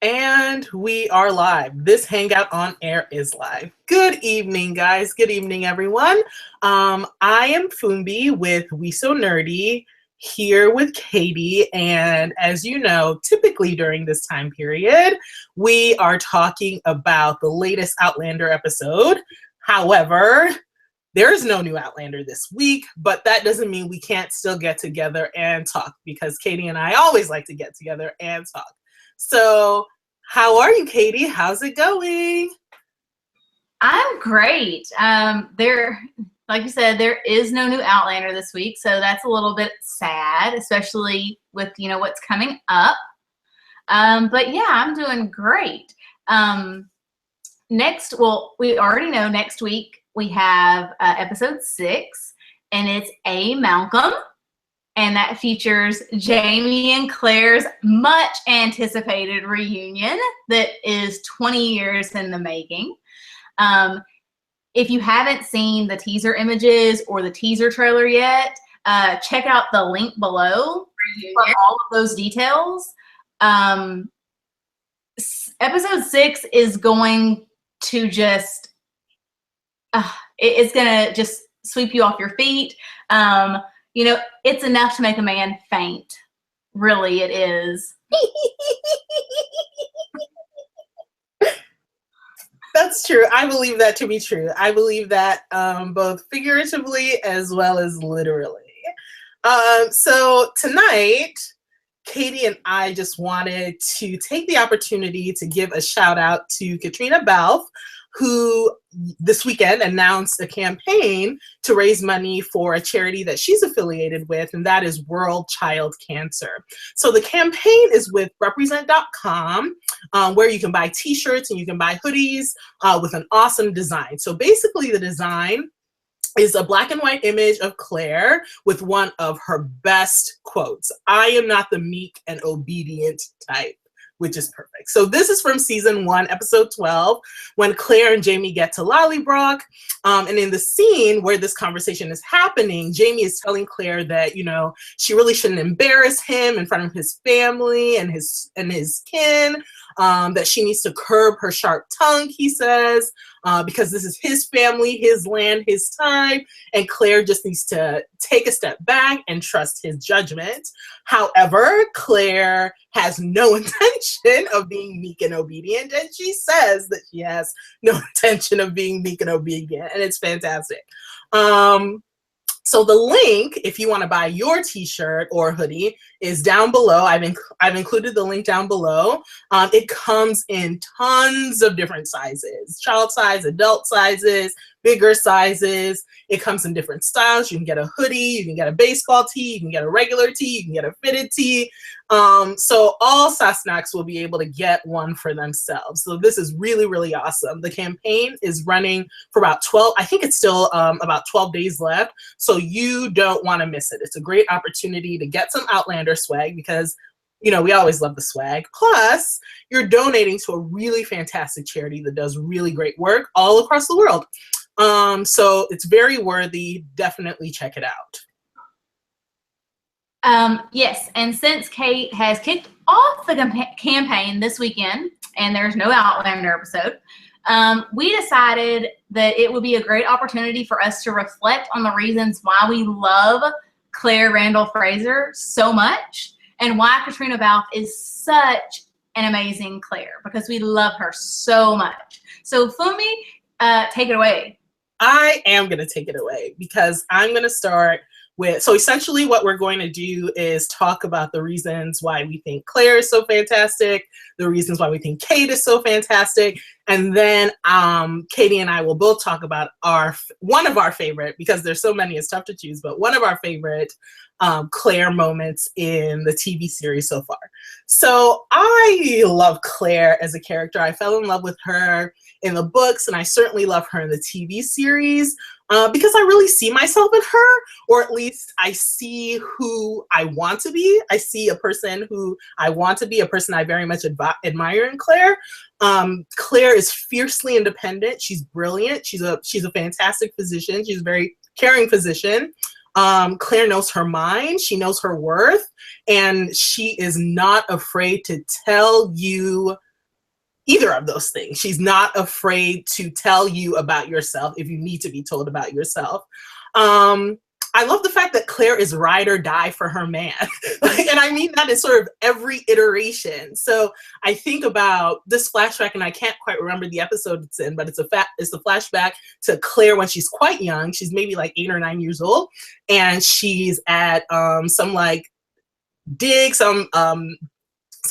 And we are live. This Hangout on Air is live. Good evening, guys. Good evening, everyone. I am Fumbi with We So Nerdy, here with Katie. And as you know, typically during this time period, we are talking about the latest Outlander episode. However, there is no new Outlander this week, but that doesn't mean we can't still get together and talk, because Katie and I always like to get together and talk. So, how are you, Katie? How's it going? I'm great. Like you said, there is no new Outlander this week, so that's a little bit sad, especially with what's coming up. But yeah, I'm doing great. We already know next week we have episode 6, and it's A. Malcolm. And that features Jamie and Claire's much anticipated reunion that is 20 years in the making. If you haven't seen the teaser images or the teaser trailer yet, check out the link below for all of those details. Episode 6 is going to just, it's going to just sweep you off your feet. It's enough to make a man faint. Really, it is. That's true. I believe that to be true. I believe that both figuratively as well as literally. So tonight, Katie and I just wanted to take the opportunity to give a shout out to Caitriona Balfe, who this weekend announced a campaign to raise money for a charity that she's affiliated with, and that is World Child Cancer. So the campaign is with represent.com, where you can buy t-shirts and you can buy hoodies with an awesome design. So basically the design is a black and white image of Claire with one of her best quotes. "I am not the meek and obedient type," which is perfect. So this is from season 1, episode 12, when Claire and Jamie get to Lollybrook. And in the scene where this conversation is happening, Jamie is telling Claire that, she really shouldn't embarrass him in front of his family and his kin, that she needs to curb her sharp tongue, he says, because this is his family, his land, his time, and Claire just needs to take a step back and trust his judgment. However, Claire has no intention of being meek and obedient, and she says that she has no intention of being meek and obedient, and it's fantastic. So the link, if you want to buy your t-shirt or hoodie, is down below. I've included the link down below. It comes in tons of different sizes: child size, adult sizes, bigger sizes. It comes in different styles. You can get a hoodie, you can get a baseball tee, you can get a regular tee, you can get a fitted tee. So all Sassenachs will be able to get one for themselves. So this is really, really awesome. The campaign is running for about 12, I think it's still about 12 days left. So you don't want to miss it. It's a great opportunity to get some Outlander swag, because we always love the swag. Plus, you're donating to a really fantastic charity that does really great work all across the world. So it's very worthy. Definitely check it out. Yes, and since Kate has kicked off the campaign this weekend, and there's no Outlander episode, we decided that it would be a great opportunity for us to reflect on the reasons why we love Claire Randall Fraser so much, and why Caitriona Balfe is such an amazing Claire, because we love her so much. So Fumi, take it away. I am going to take it away, because I'm going to start with, so essentially what we're going to do is talk about the reasons why we think Claire is so fantastic, the reasons why we think Kate is so fantastic, and then Katie and I will both talk about one of our favorite, because there's so many, it's tough to choose, but one of our favorite Claire moments in the TV series so far. So I love Claire as a character. I fell in love with her in the books, and I certainly love her in the TV series. Because I really see myself in her, or at least I see who I want to be. I see a person who I want to be, a person I very much admire in Claire. Claire is fiercely independent. She's brilliant. She's a fantastic physician. She's a very caring physician. Claire knows her mind. She knows her worth, and she is not afraid to tell you either of those things. She's not afraid to tell you about yourself if you need to be told about yourself. I love the fact that Claire is ride or die for her man. And I mean that in sort of every iteration. So I think about this flashback, and I can't quite remember the episode it's in, but it's a flashback to Claire when she's quite young. She's maybe like 8 or 9 years old, and she's at some like dig, some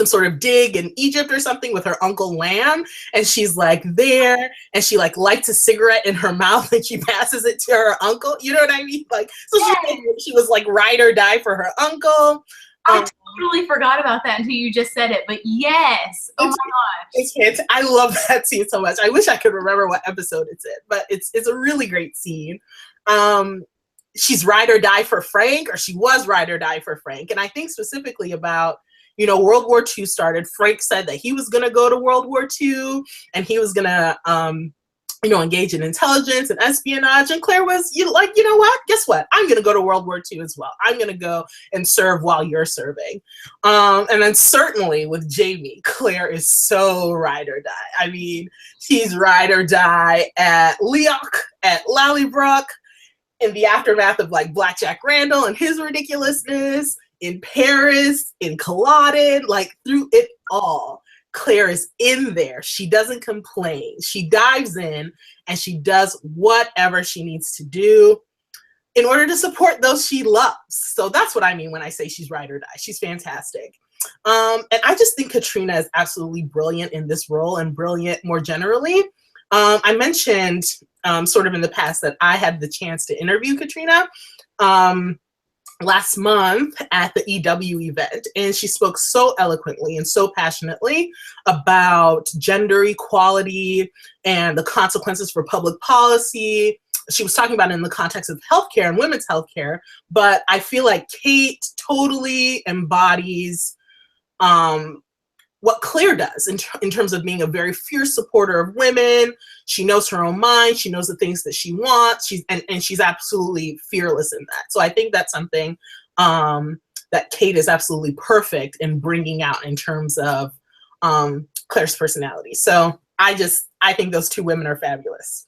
sort of dig in Egypt or something with her Uncle Lamb, and she's like there, and she like lights a cigarette in her mouth and she passes it to her uncle. You know what I mean? Like, so she was like ride or die for her uncle. I totally forgot about that until you just said it, but yes. Oh my gosh. I love that scene so much. I wish I could remember what episode it's in, but it's a really great scene. She's ride or die for Frank, or she was ride or die for Frank. And I think specifically about, you know, World War II started. Frank said that he was going to go to World War II, and he was going to, you know, engage in intelligence and espionage. And Claire was, you know what? Guess what? I'm going to go to World War II as well. I'm going to go and serve while you're serving. And then certainly with Jamie, Claire is so ride or die. I mean, she's ride or die at Leoch, at Lallybrook, in the aftermath of like Blackjack Randall and his ridiculousness, in Paris, in Culloden, like through it all, Claire is in there. She doesn't complain. She dives in and she does whatever she needs to do in order to support those she loves. So that's what I mean when I say she's ride or die. She's fantastic. And I just think Caitriona is absolutely brilliant in this role, and brilliant more generally. I mentioned sort of in the past that I had the chance to interview Caitriona last month at the EW event, and she spoke so eloquently and so passionately about gender equality and the consequences for public policy. She was talking about it in the context of healthcare and women's healthcare, but I feel like Kate totally embodies what Claire does in terms of being a very fierce supporter of women. She knows her own mind. She knows the things that she wants. And she's absolutely fearless in that. So I think that's something that Kate is absolutely perfect in bringing out in terms of Claire's personality. So I think those two women are fabulous.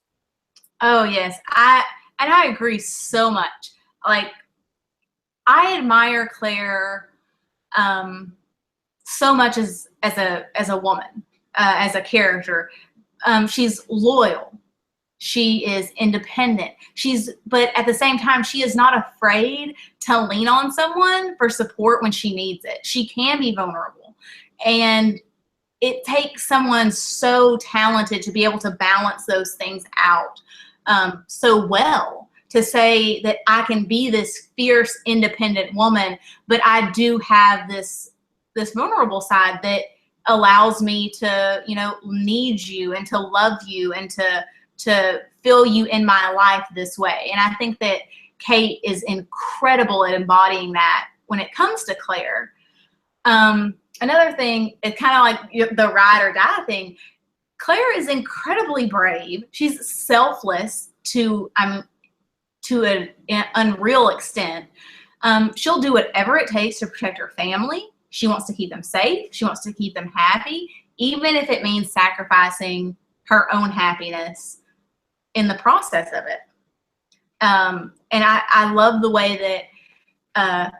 Oh yes, I agree so much. Like, I admire Claire so much as a woman, as a character. She's loyal. She is independent. But at the same time, she is not afraid to lean on someone for support when she needs it. She can be vulnerable. And it takes someone so talented to be able to balance those things out so well, to say that I can be this fierce, independent woman, but I do have this vulnerable side that allows me to, you know, need you and to love you and to feel you in my life this way. And I think that Kate is incredible at embodying that when it comes to Claire. Another thing, it's kind of like the ride or die thing. Claire is incredibly brave. She's selfless to an unreal extent. She'll do whatever it takes to protect her family. She wants to keep them safe. She wants to keep them happy, even if it means sacrificing her own happiness in the process of it. And I love the way that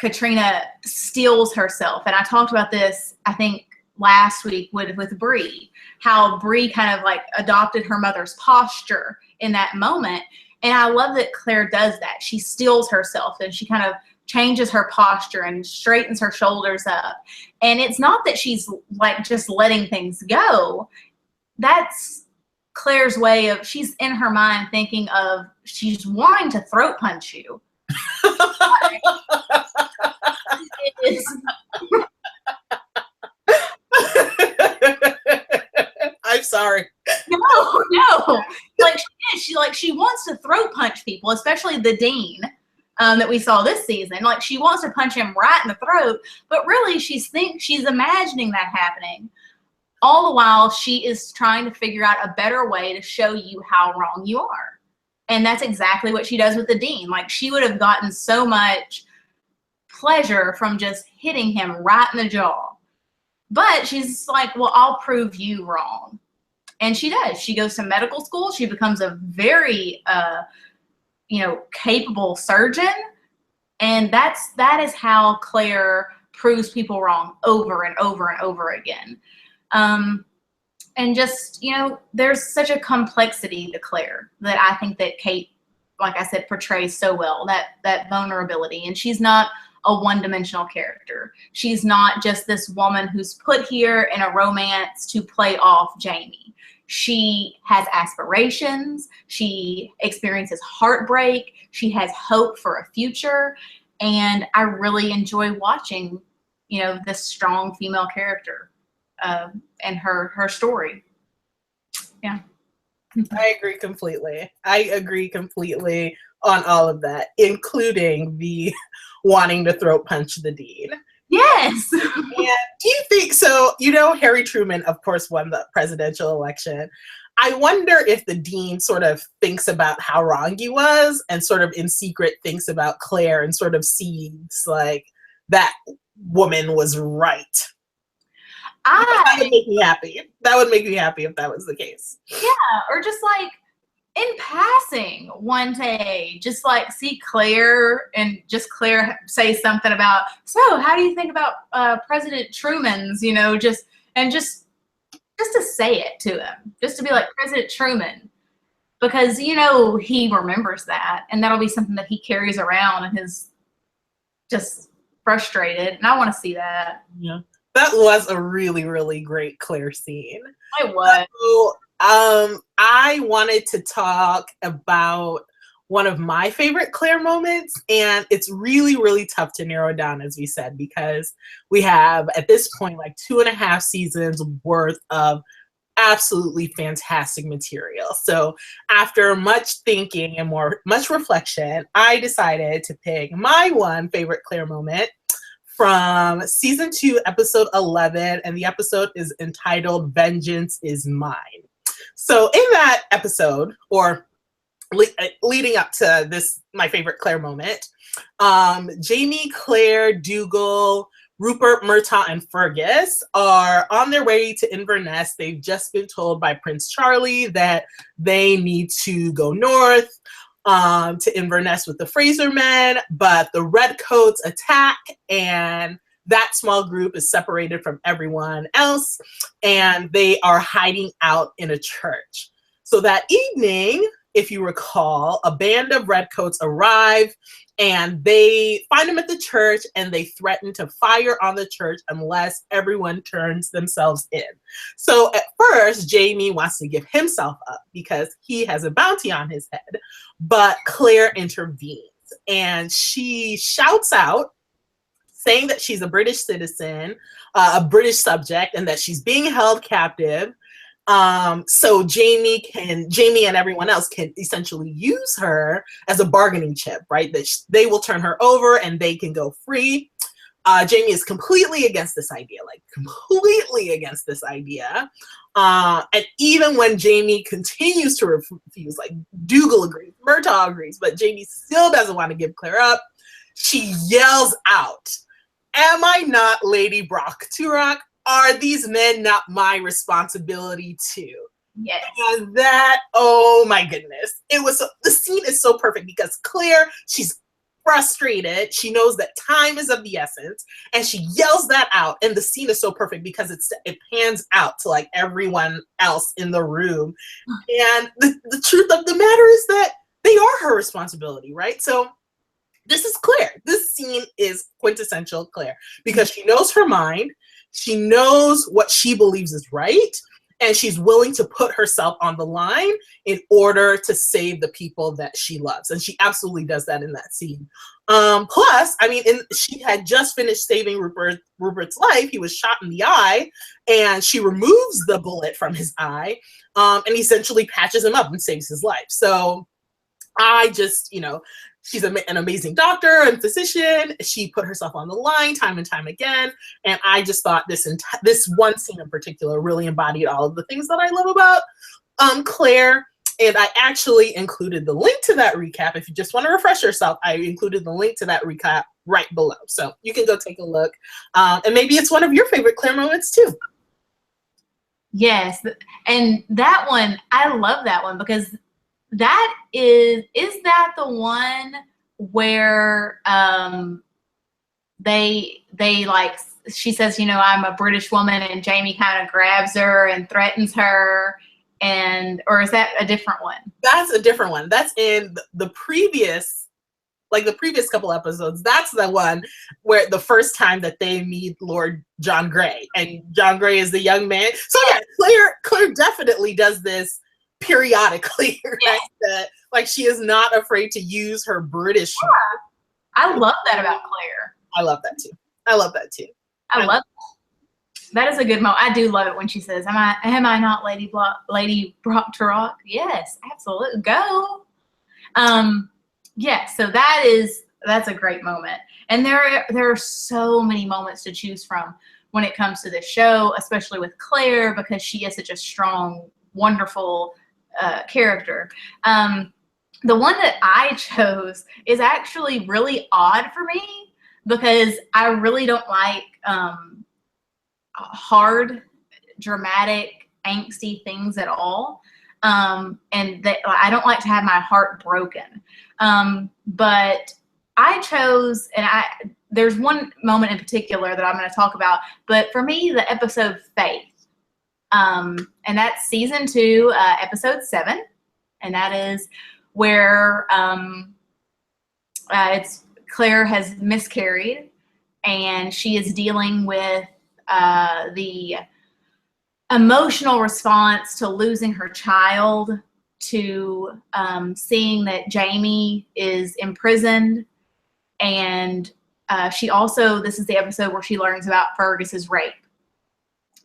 Caitriona steals herself. And I talked about this, I think, last week with Bree, how Bree kind of like adopted her mother's posture in that moment. And I love that Claire does that. She steals herself and she kind of changes her posture and straightens her shoulders up. And it's not that she's like just letting things go. That's Claire's way of, she's in her mind thinking of, she's wanting to throat punch you. It is. I'm sorry. No. She wants to throat punch people, especially the dean that we saw this season. Like, she wants to punch him right in the throat, but really she's imagining that happening. All the while, she is trying to figure out a better way to show you how wrong you are. And that's exactly what she does with the dean. Like, she would have gotten so much pleasure from just hitting him right in the jaw. But she's like, well, I'll prove you wrong. And she does. She goes to medical school. She becomes a very, capable surgeon. And that is how Claire proves people wrong over and over and over again. And just, there's such a complexity to Claire that I think that Kate, like I said, portrays so well, that vulnerability. And she's not a one-dimensional character. She's not just this woman who's put here in a romance to play off Jamie. She has aspirations. She experiences heartbreak. She has hope for a future. And I really enjoy watching, this strong female character and her story. Yeah. I agree completely. On all of that, including the wanting to throat punch the dean. Yes. And do you think so? Harry Truman, of course, won the presidential election. I wonder if the dean sort of thinks about how wrong he was and sort of in secret thinks about Claire and sort of sees like that woman was right. That would make me happy. That would make me happy if that was the case. Yeah, or just like in passing one day, just like see Claire and just Claire say something about, so how do you think about President Truman's, just to say it to him, just to be like, President Truman, because, he remembers that, and that'll be something that he carries around and is just frustrated, and I want to see that. Yeah. That was a really, really great Claire scene. It was. So, I wanted to talk about one of my favorite Claire moments, and it's really, really tough to narrow down, as we said, because we have, at this point, like 2.5 seasons worth of absolutely fantastic material. So after much thinking and much reflection, I decided to pick my one favorite Claire moment from season 2, episode 11, and the episode is entitled Vengeance is Mine. So in that episode, or leading up to this, my favorite Claire moment, Jamie, Claire, Dougal, Rupert, Murtaugh, and Fergus are on their way to Inverness. They've just been told by Prince Charlie that they need to go north to Inverness with the Fraser men, but the Redcoats attack, and that small group is separated from everyone else, and they are hiding out in a church. So that evening, if you recall, a band of Redcoats arrive, and they find them at the church, and they threaten to fire on the church unless everyone turns themselves in. So at first, Jamie wants to give himself up because he has a bounty on his head, but Claire intervenes, and she shouts out, saying that she's a British citizen, a British subject, and that she's being held captive. So Jamie and everyone else can essentially use her as a bargaining chip, right? That they will turn her over and they can go free. Jamie is completely against this idea, and even when Jamie continues to refuse, like Dougal agrees, Murtaugh agrees, but Jamie still doesn't want to give Claire up, she yells out, "Am I not Lady Brock Turok? Are these men not my responsibility too?" Yes. And that, oh my goodness. The scene is so perfect because Claire, she's frustrated. She knows that time is of the essence, and she yells that out. And the scene is so perfect because it pans out to like everyone else in the room. And the truth of the matter is that they are her responsibility, right? So this is Claire. This scene is quintessential Claire because she knows her mind. She knows what she believes is right, and she's willing to put herself on the line in order to save the people that she loves. And she absolutely does that in that scene. Plus, she had just finished saving Rupert's life. He was shot in the eye, and she removes the bullet from his eye, and essentially patches him up and saves his life. So I just, she's an amazing doctor and physician. She put herself on the line time and time again. And I just thought this one scene in particular really embodied all of the things that I love about Claire. And I actually included the link to that recap. If you just want to refresh yourself, I included the link to that recap right below. So you can go take a look. And maybe it's one of your favorite Claire moments too. Yes. And that one, I love that one because that is that the one where they like, she says, you know, I'm a British woman, and Jamie kind of grabs her and threatens her, or is that a different one? That's a different one. That's in the previous, like the previous couple episodes. That's the one where the first time that they meet Lord John Grey, and John Grey is the young man. So yeah, Claire definitely does this periodically, right? That, like, she is not afraid to use her British. Yeah. I love that about Claire. I love that too. I love that too. I love that is a good moment. I do love it when she says, "Am I not Lady Brock to Rock?" Yes, absolutely. Go. Yeah. So that's a great moment, and there are so many moments to choose from when it comes to this show, especially with Claire, because she is such a strong, wonderful character. The one that I chose is actually really odd for me because I really don't like hard, dramatic, angsty things at all. And that I don't like to have my heart broken. But I chose, and there's one moment in particular that I'm going to talk about, but for me, the episode Faith. And that's season 2, episode 7. And that is where it's Claire has miscarried, and she is dealing with the emotional response to losing her child, to seeing that Jamie is imprisoned, and she also, this is the episode where she learns about Fergus's rape,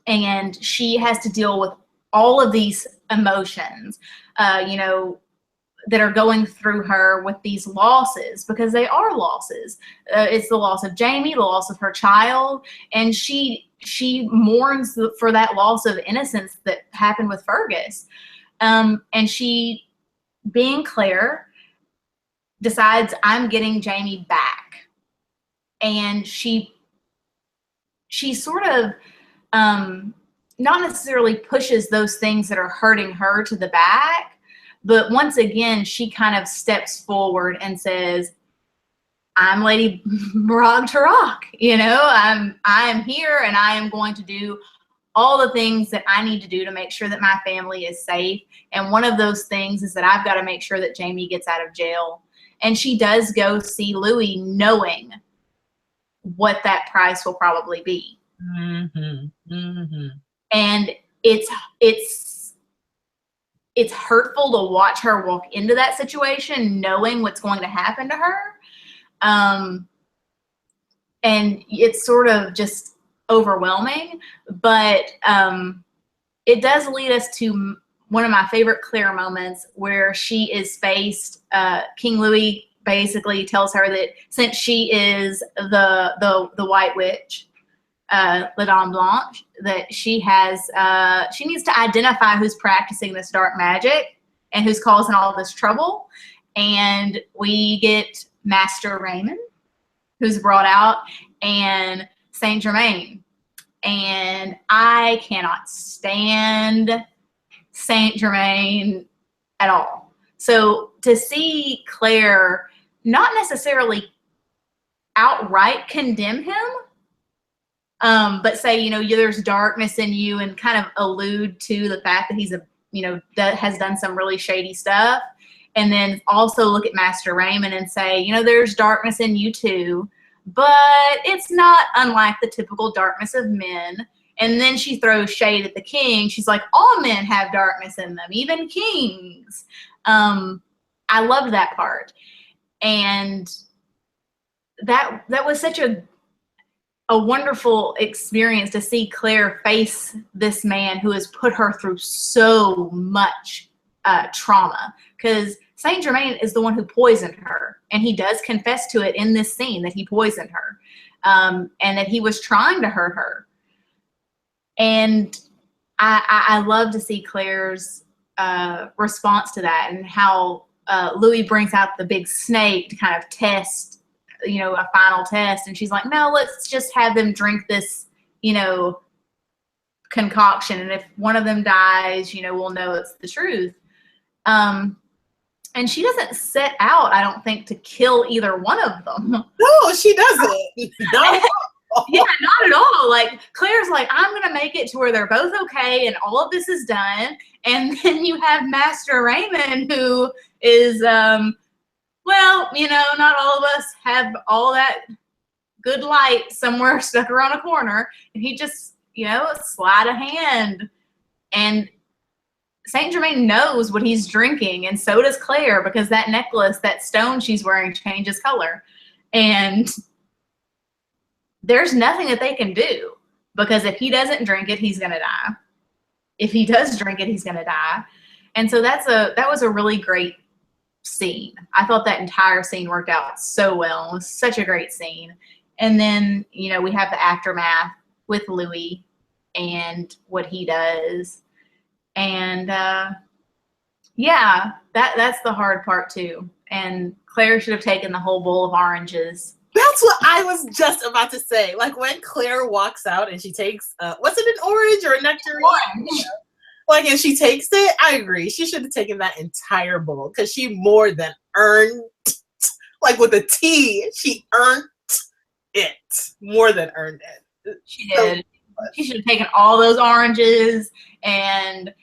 and she has to deal with all of these emotions, you know, that are going through her with these losses, because they are losses. It's the loss of Jamie, the loss of her child, and she mourns for that loss of innocence that happened with Fergus. And she, being Claire, decides, I'm getting Jamie back. And she sort of not necessarily pushes those things that are hurting her to the back, but once again, she kind of steps forward and says, I'm Lady Brock to Rock. You know, I am here, and I am going to do all the things that I need to do to make sure that my family is safe. And one of those things is that I've got to make sure that Jamie gets out of jail. And she does go see Louis, knowing what that price will probably be. Mm-hmm. Mm-hmm. And it's hurtful to watch her walk into that situation knowing what's going to happen to her. And it's sort of just overwhelming, but it does lead us to one of my favorite Claire moments, where she is faced, King Louis basically tells her that since she is the White Witch, La Dame Blanche, that she needs to identify who's practicing this dark magic and who's causing all this trouble. And we get Master Raymond, who's brought out, and Saint Germain. And I cannot stand Saint Germain at all. So to see Claire not necessarily outright condemn him, but say, you know, there's darkness in you, and kind of allude to the fact that he's that has done some really shady stuff. And then also look at Master Raymond and say, you know, there's darkness in you too, but it's not unlike the typical darkness of men. And then she throws shade at the king. She's like, all men have darkness in them, even kings. I loved that part. And that was such a wonderful experience to see Claire face this man who has put her through so much trauma, because Saint Germain is the one who poisoned her, and he does confess to it in this scene that he poisoned her, and that he was trying to hurt her. And I love to see Claire's response to that, and how Louis brings out the big snake to kind of test, you know, a final test. And she's like, no, let's just have them drink this, you know, concoction. And if one of them dies, you know, we'll know it's the truth. And she doesn't set out, I don't think, to kill either one of them. No, she doesn't. No. Yeah, not at all. Like, Claire's like, I'm going to make it to where they're both okay and all of this is done. And then you have Master Raymond, who is, well, you know, not all of us have all that good light somewhere stuck around a corner. And he just, you know, sleight of hand. And Saint Germain knows what he's drinking, and so does Claire, because that necklace, that stone she's wearing, changes color. And there's nothing that they can do, because if he doesn't drink it, he's going to die. If he does drink it, he's going to die. And so that was a really great scene. I thought that entire scene worked out so well. It was such a great scene. And then, you know, we have the aftermath with Louis and what he does. And yeah, that's the hard part too. And Claire should have taken the whole bowl of oranges. That's what I was just about to say. Like, when Claire walks out and she takes, was it an orange or a nectarine? Orange. Like, and she takes it, I agree. She should have taken that entire bowl, because she more than earned, like with a T, she earned it. More than earned it. She did. She should have taken all those oranges. And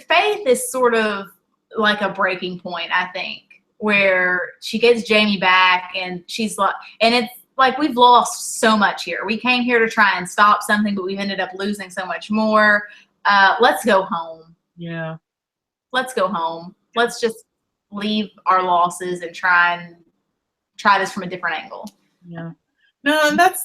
Faith is sort of like a breaking point, I think, where she gets Jamie back, and she's like, and it's like, we've lost so much here. We came here to try and stop something, but we've ended up losing so much more. Let's go home. Yeah. Let's go home. Let's just leave our losses and try this from a different angle. Yeah. No, and that's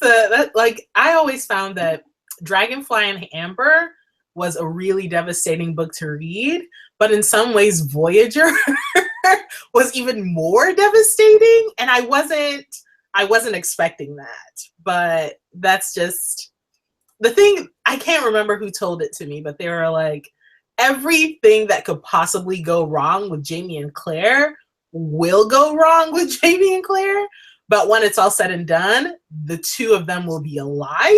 like, I always found that Dragonfly and Amber was a really devastating book to read, but in some ways Voyager was even more devastating, and I wasn't expecting that. But that's just the thing. I can't remember who told it to me, but they were like, everything that could possibly go wrong with Jamie and Claire will go wrong with Jamie and Claire, but when it's all said and done, the two of them will be alive,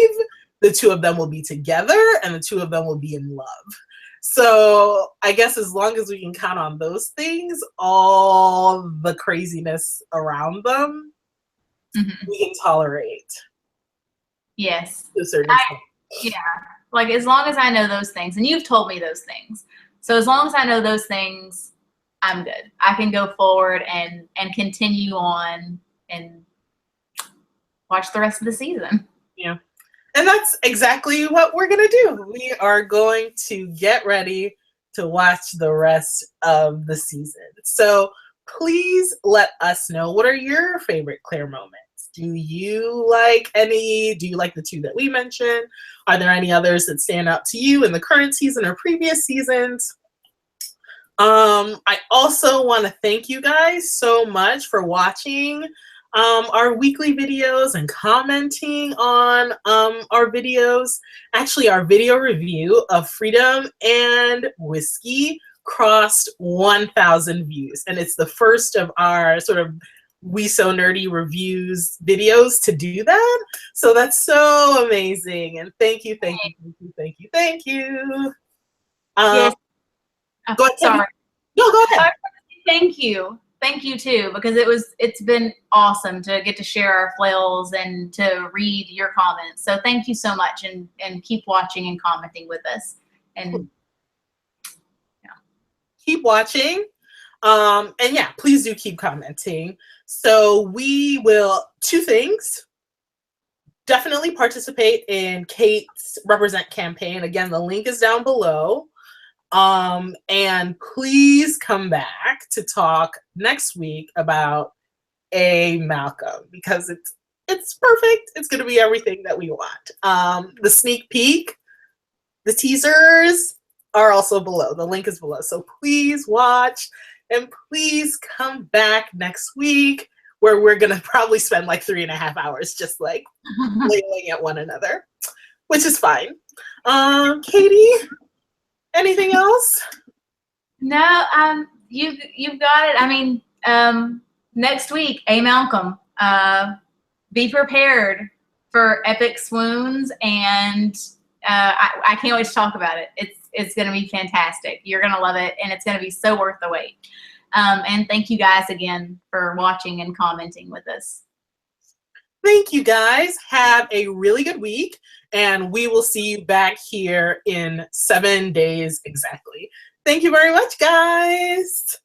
the two of them will be together, and the two of them will be in love. So I guess as long as we can count on those things, all the craziness around them, we can tolerate. Yes. To a certain extent. Yeah. Like, as long as I know those things, and you've told me those things. So as long as I know those things, I'm good. I can go forward and continue on and watch the rest of the season. Yeah. And that's exactly what we're going to do. We are going to get ready to watch the rest of the season. So please let us know, what are your favorite Claire moments? Do you like the two that we mentioned? Are there any others that stand out to you in the current season or previous seasons? I also want to thank you guys so much for watching our weekly videos and commenting on our videos. Actually, our video review of Freedom and Whiskey crossed 1,000 views, and it's the first of our sort of We So Nerdy reviews videos to do that. So that's so amazing, and thank you. Yes. Go ahead. Sorry. No, go ahead. Thank you. Thank you too, because it's been awesome to get to share our flails and to read your comments. So thank you so much, and keep watching and commenting with us. And yeah. Keep watching. And yeah, please do keep commenting. So we will, two things. Definitely participate in Kate's Represent campaign. Again, the link is down below. And please come back to talk next week about A. Malcolm, because it's perfect. It's going to be everything that we want. The sneak peek, the teasers are also below. The link is below. So please watch, and please come back next week, where we're going to probably spend like 3.5 hours just like flailing at one another, which is fine. Katie? Anything else? No, you've got it. I mean, next week, A. Malcolm. Be prepared for epic swoons, and I can't wait to talk about it. It's going to be fantastic. You're going to love it, and it's going to be so worth the wait. And thank you guys again for watching and commenting with us. Thank you guys. Have a really good week, and we will see you back here in 7 days exactly. Thank you very much, guys.